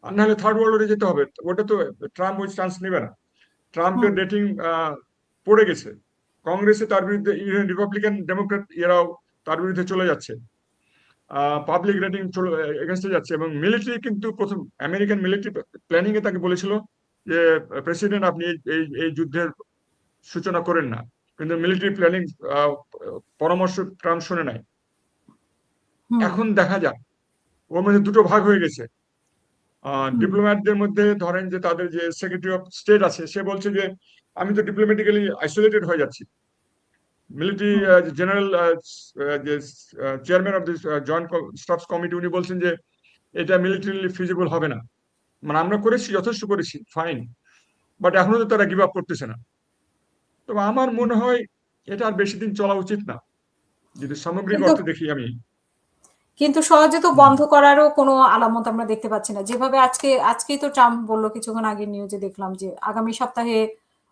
আর নাহলে থার্ড ওয়ার্ল্ডে যেতে হবে। ওটা তো ট্রাম্প ওই চান্স নেবে না। ট্রাম্পের হুম রেটিং পড়ে গেছে। কংগ্রেসে তার বিরুদ্ধে, রিপাবলিকান ডেমোক্রেট এরাও তার বিরুদ্ধে চলে যাচ্ছে, পাবলিক রেটিং চলে এগেনস্টে যাচ্ছে। এবং মিলিটারি কিন্তু প্রথম আমেরিকান মিলিটারি প্ল্যানিং এ তাকে বলেছিল যে প্রেসিডেন্ট আপনি এই এই যুদ্ধের সূচনা করেন না, কিন্তু মিলিটারি প্ল্যানিং পরামর্শ ট্রাম্প শুনে নাই। হুম এখন দেখা যাক, ওর মধ্যে দুটো ভাগ হয়ে গেছে। হুম ডিপ্লোম্যাটদের মধ্যে ধরেন যে তাদের যে সেক্রেটারি অফ স্টেট আছে, সে বলছে যে আমি তো ডিপ্লোম্যাটিক্যালি আইসোলেটেড হয়ে যাচ্ছি। মিলিটারি হুম জেনারেল যে chairman of this joint stuffs committee, উনি বলছেন যে এটা মিলিটারিলি ফিজিবল হবে না। মানে আমরা করেছি, যথেষ্ট করেছি, ফাইন, বাট এখনো তো তারা গিভ আপ করতেছে না। তবে আমার মনে হয় এটা আর বেশি দিন চলা উচিত না, যদি সামগ্রিক কিন্তু অর্থে দেখি আমি। কিন্তু সহজে তো হুম। বন্ধ করারও কোনো আলামত আমরা দেখতে পাচ্ছি না। যেভাবে আজকেই তো ট্রাম্প বলল, কিছুক্ষণ আগের নিউজে দেখলাম যে আগামী সপ্তাহে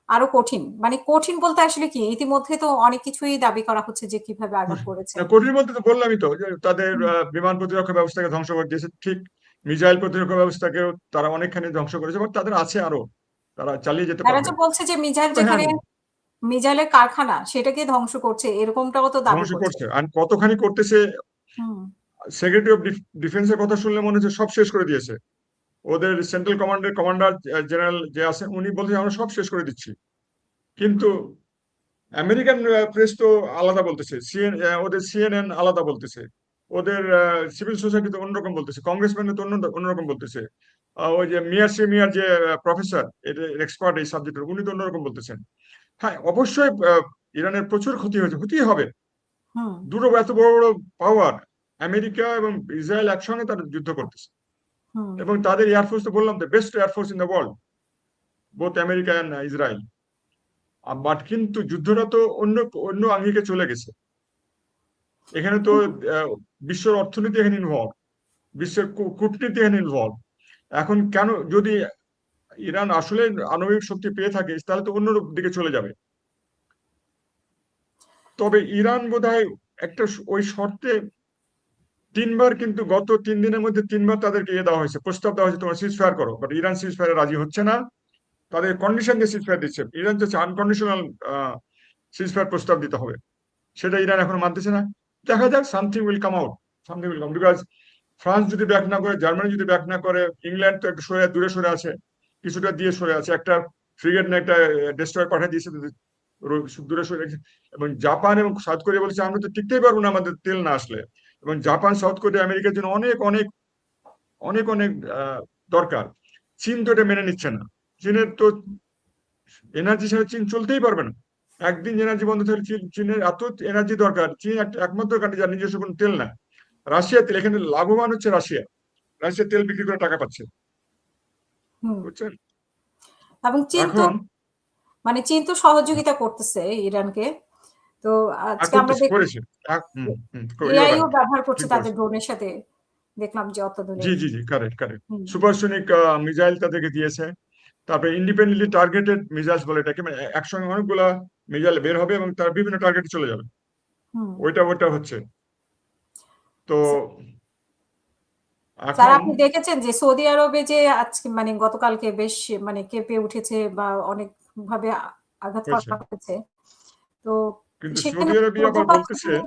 আরো কঠিন, মানে কঠিন বলতে আসলে কি, ইতিমধ্যে তো অনেক কিছুই দাবি করা হচ্ছে যে কিভাবে আঘাত করেছে। না, কঠিন বলতে তো বললামই তো যে তাদের হুম। বিমান প্রতিরক্ষা ব্যবস্থাকে ধ্বংস করে দিয়েছে, ঠিক। মিসাইল প্রতিরক্ষা ব্যবস্থাকেও তারা অনেকখানি ধ্বংস করেছে, বাট তাদের আছে আরো, তারা চালিয়ে যেতে তারা পারবে। যে বলছে যে মিসাইল তবে হ্যাঁ, যেখানে, মিসাইলের কারখানা সেটাকে ধ্বংস করছে, এরকমটাও তো দাবি ধ্বংস করছে। করছে, আর কতখানি করতেছে। হুম সেক্রেটারি অফ ডিফেন্সের কথা শুনলে মনে হচ্ছে সব শেষ করে দিয়েছে। ওদের সেন্ট্রাল কমান্ডের কমান্ডার জেনারেল যে আছেন, উনি বলছেন আমরা সব শেষ করে দিচ্ছি। কিন্তু আমেরিকান প্রেস তো আলাদা বলতেছে, ওদের সিএনএন আলাদা বলতেছে, ওদের সিভিল সোসাইটি তো অন্যরকম বলতেছে, কংগ্রেসম্যান তো অন্যরকম বলতেছে, ওই যে মিয়ার যে প্রফেসর, এটা এক্সপার্ট এই সাবজেক্টের, উনি তো অন্যরকম বলতেছেন। হ্যাঁ, অবশ্যই ইরানের প্রচুর ক্ষতি হয়েছে, হতেই হবে। হুম দুটো এত বড় বড় পাওয়ার, আমেরিকা এবং ইসরায়েল একসঙ্গে তারা যুদ্ধ করতেছে, হুম এবং তাদের এয়ারফোর্স তো বললাম, the best air force in the world, both America and Israel. But কিন্তু যুদ্ধটা তো অন্য অন্য আঙ্গিকে চলে গেছে। এখানে তো কিন্তু আহ, বিশ্বের অর্থনীতি এখানে ইনভলভ, বিশ্বের কূটনীতি এখানে ইনভলভ। এখন কেন, যদি ইরান আসলে আণবিক শক্তি পেয়ে থাকে, তাহলে তো অন্য দিকে চলে যাবে। তবে ইরান বোধহয় একটা ওই শর্তে তিনবার, কিন্তু গত 3 দিনের মধ্যে তিনবার তাদেরকে দেওয়া হয়েছে, প্রস্তাব দেওয়া হয়েছে তোমরা সিজ ফায়ার করো, বাট ইরান সিজ ফায়ারে রাজি হচ্ছে না। তাদের কন্ডিশন দিয়ে সিজ ফায়ার দিচ্ছে, ইরান চাচ্ছে আনকন্ডিশনাল সিজ ফায়ার প্রস্তাব দিতে হবে, সেটা ইরান এখনো মানতেছে না। দেখা যাক, something will come out, something will come, because France যদি ব্যাক না করে, জার্মানি যদি ব্যাক না করে, ইংল্যান্ড তো একটু দূরে সরে আছে, কিছুটা দিয়ে সরে আছে, একটা ফ্রিগেট না একটা ডেস্ট্রয়ার পাঠিয়ে দিয়েছে, দূরে সরে রেখেছে। এবং জাপান এবং সাউথ কোরিয়া বলেছে আমরা তো টিকতেই পারবো না আমাদের তেল না আসলে। এবং জাপান, সাউথ কোরিয়া আমেরিকার জন্য অনেক অনেক অনেক অনেক দরকার। চীন তো এটা মেনে নিচ্ছে না। চীনের তো এনার্জি ছাড়া চীন চলতেই পারবে না। একদিন এনার্জি বন্ধ থাকলে চীনের এত এনার্জি দরকার, চীন একমাত্র কান্ট্রি যার নিজস্ব কোনো তেল না। রাশিয়া তেল, এখানে লাভবান হচ্ছে রাশিয়া, রাশিয়া তেল বিক্রি করে টাকা পাচ্ছে, হুম বুঝছেন। এবং চীন তো, এখন মানে চীন তো সহযোগিতা করতেছে ইরানকে। তো আজকে আমরা করতেছে, দেখলাম করেছে। ইউর এআইও রাইট, ব্যবহার করছে ঠিক তাদের বলেছে। ড্রোনের সাথে, দেখলাম যে জি অত্যাধুনিক। জি জি, কারেক্ট কারেক্ট। হুম সুপারসোনিক মিসাইল তাদেরকে দিয়েছে। তারপরে ইন্ডিপেন্ডেন্টলি টার্গেটেড মিসাইলস বলে এটাকে, মানে একসঙ্গে অনেকগুলা মিসাইল বের হবে এবং তার বিভিন্ন টার্গেটে চলে যাবে। হুম ওইটা হচ্ছে। তো স্যার, এখন আপনি দেখেছেন যে সৌদি আরবে যে আজকে, মানে গতকালকে বেশ, মানে কেঁপে উঠেছে বা অনেক ভাবে আঘাত হয়েছে, করা হয়েছে। তো কিন্তু সেখানে সৌদি আরবিয়া আবার মধ্যপ্রাচ্য বলতেছে, থেকে।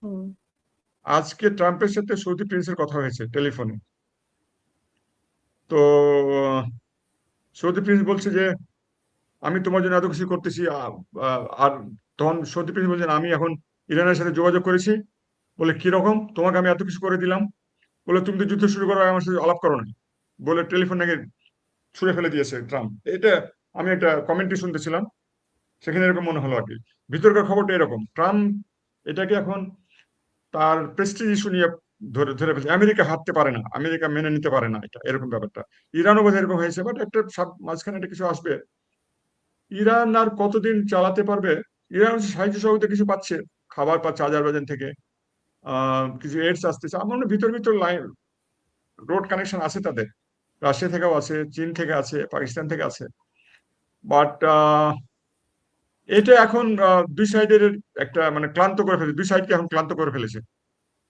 হুম আজকে ট্রাম্পের সাথে সৌদি প্রিন্সের কথা হয়েছে টেলিফোনে। তো সৌদি প্রিন্স বলছে যে আমি তোমার জন্য এত কিছু করতেছি, আর তখন সৌদি প্রিন্স বলছেন আমি এখন ইরানের সাথে যোগাযোগ করেছি, বলে কি রকম তোমাকে আমি এত কিছু করে দিলাম, বলে তুমি তো যুদ্ধ শুরু করার আগে আমার সাথে আলাপ করো না, বলে টেলিফোন নাকি ছুঁড়ে ফেলে দিয়েছে ট্রাম্প। এটা আমি একটা কমেন্টরি শুনতেছিলাম, সেখানে এরকম মনে হলো আর কি। ভিতরকার খবরটা এরকম, ট্রাম্প এটাকে এখন তার প্রেস্টিজ ইস্যু নিয়ে ধরে ধরে ফেলছে। আমেরিকা হারতে পারে না, আমেরিকা মেনে নিতে পারে না, এটা এরকম ব্যাপারটা। ইরানও বোধহয় এরকম হয়েছে, বাট একটা মাঝখানে একটা কিছু আসবে। ইরান আর কতদিন চালাতে পারবে? ইরান সাহায্য সহযোগিতা কিছু পাচ্ছে, খাবার পাচ্ছে আজারবাইজান থেকে, কিছু এডস আসতেছে, আমার মনে হয় ভিতর ভিতর লাইন রোড কানেকশন আছে তাদের, রাশিয়া থেকেও আছে, চীন থেকে আছে, পাকিস্তান থেকে আছে। বাট এটা এখন দুই সাইডের একটা মানে ক্লান্ত করে ফেলেছে, দুই সাইডকে এখন ক্লান্ত করে ফেলেছে।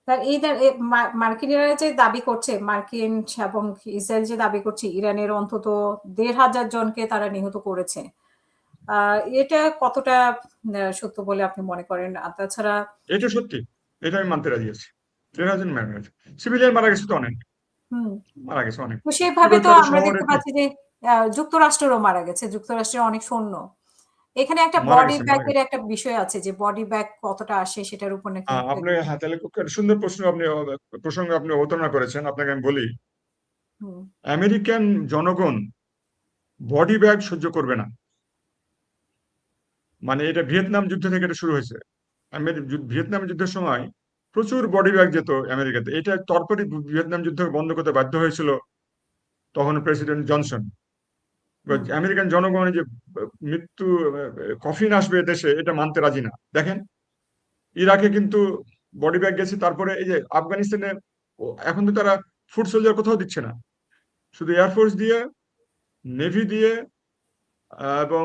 তার এই মার্কিনিরা যে দাবি করছে, মার্কিন এবং ইসরায়েল যে দাবি করছে ইরানের অন্তত ১,৫০০ জনকে তারা নিহত করেছে। এটা কতটা সত্য বলে আপনি মনে করেন? আর তাছাড়া এটা সত্যি, এটা আমি মানতে রাজি আছি। ১,৫০০ মারা গেছে, সিভিলিয়ান মারা গেছে তো অনেক, হুম, মারা গেছে অনেক। তো সেভাবে বিকজ তো তাদের আমরা শহরে দেখতে পাচ্ছি যে যুক্তরাষ্ট্রেরও মারা গেছে। যুক্তরাষ্ট্রের অনেক সৈন্য। এখানে একটা মারা বডি গেছে, মারা ব্যাগের গেছে। একটা বিষয় আছে যে বডি ব্যাগ কতটা আসে সেটার উপর নাকি একটু আপনি, হ্যাঁ, তাহলে খুব একটা সুন্দর প্রসঙ্গে আপনি অবতারণা করেছেন। আপনাকে আমি বলি, হুম, আমেরিকান জনগণ বডি ব্যাগ সহ্য করবে না। মানে এটা ভিয়েতনাম যুদ্ধ থেকে এটা শুরু হয়েছে। ভিয়েতনাম যুদ্ধের সময় প্রচুর বডি ব্যাগ যেত আমেরিকাতে। এটা তারপরে ভিয়েতনাম যুদ্ধ বন্ধ করতে বাধ্য হয়েছিল তখন প্রেসিডেন্ট জনসন। হুম, আমেরিকান জনগণের যে মৃত্যু, কফিন আসবে দেশে, এটা মানতে রাজি না। দেখেন, ইরাকে কিন্তু বডি ব্যাগ গেছে। তারপরে এই যে আফগানিস্তানে এখন তো তারা ফুড সোলজার কোথাও দিচ্ছে না, শুধু এয়ারফোর্স দিয়ে, নেভি দিয়ে, এবং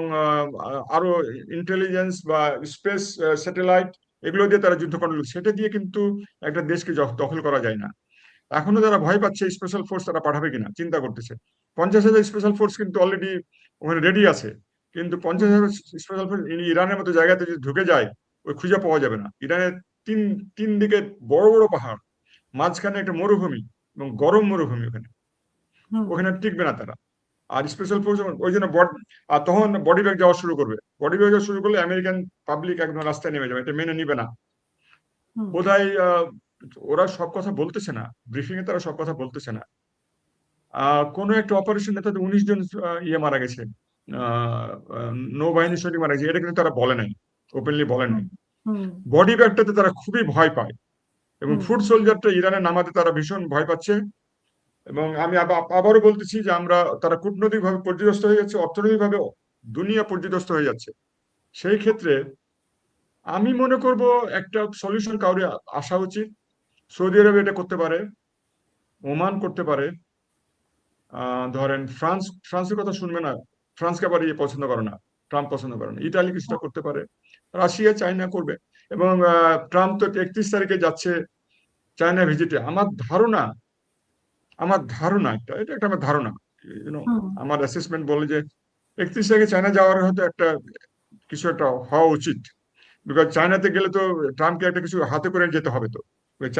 আরো ইন্টেলিজেন্স বা স্পেস স্যাটেলাইট, এগুলো দিয়ে তারা যুদ্ধ করার, সেটা দিয়ে কিন্তু একটা দেশকে দখল করা যায় না। এখনো তারা ভয় পাচ্ছে স্পেশাল ফোর্স তারা পাঠাবে কিনা, চিন্তা করতেছে। ৫০,০০০ স্পেশাল ফোর্স কিন্তু অলরেডি ওখানে রেডি আছে, কিন্তু পঞ্চাশ হুম, হাজার স্পেশাল ফোর্স ইরানের মতো জায়গাতে যদি ঢুকে যায়, ওই খুঁজে পাওয়া যাবে না। ইরানের তিন তিন দিকে বড় বড় পাহাড়, মাঝখানে একটা মরুভূমি, এবং গরম মরুভূমি ওখানে, হুম, ওখানে টিকবে না তারা। আর স্পেশাল ফোর্স ওই জন্য আর তখন বডি ব্যাগ যাওয়া শুরু করবে। বডি ব্যাগ যাওয়া শুরু করলে আমেরিকান পাবলিক একদম রাস্তায় নেমে যাবে, এটা মেনে নিবে না। হুম, বোধহয় ওরা সব কথা বলতেছে না, ব্রিফিং এ তারা সব কথা বলতেছে না। কোনো একটা অপারেশন তাদের ১৯ জন মারা গেছে, আহ, আহ, নৌবাহিনীর সৈনিক মারা গেছে, এটা কিন্তু তারা বলে নাই, ওপেনলি বলে নাই। হুম, হুম, বডি ব্যাগটাতে তারা খুবই ভয় পায়, এবং হুম, ফুড সোলজারটা ইরানে নামাতে তারা ভীষণ ভয় পাচ্ছে। এবং আমি আবারও বলতেছি যে তারা কূটনৈতিক ভাবে পর্যদস্ত হয়ে যাচ্ছে, অর্থনৈতিক ভাবে দুনিয়া পর্যদস্ত হয়ে যাচ্ছে। সেই ক্ষেত্রে আমি মনে করব একটা সলিউশন কাউরে আসা উচিত। সৌদি আরব এটা করতে পারে, ওমান করতে পারে, ধরেন ফ্রান্সের কথা শুনবে না, ফ্রান্সকে আবার পছন্দ করে না, ট্রাম্প পছন্দ করে না। ইটালি কিছুটা করতে পারে, রাশিয়া চায়না করবে। এবং ট্রাম্প তো ৩১ তারিখে যাচ্ছে চায়না ভিজিটে। আমার ধারণা এটা একটা আমার ধারণা, হুম, আমার অ্যাসেসমেন্ট বলে যে ৩১ তারিখে চায়না যাওয়ার হয়তো একটা কিছু একটা হওয়া উচিত। বিকজ চায়নাতে গেলে তো ট্রাম্পকে একটা কিছু হাতে করে যেতে হবে তো।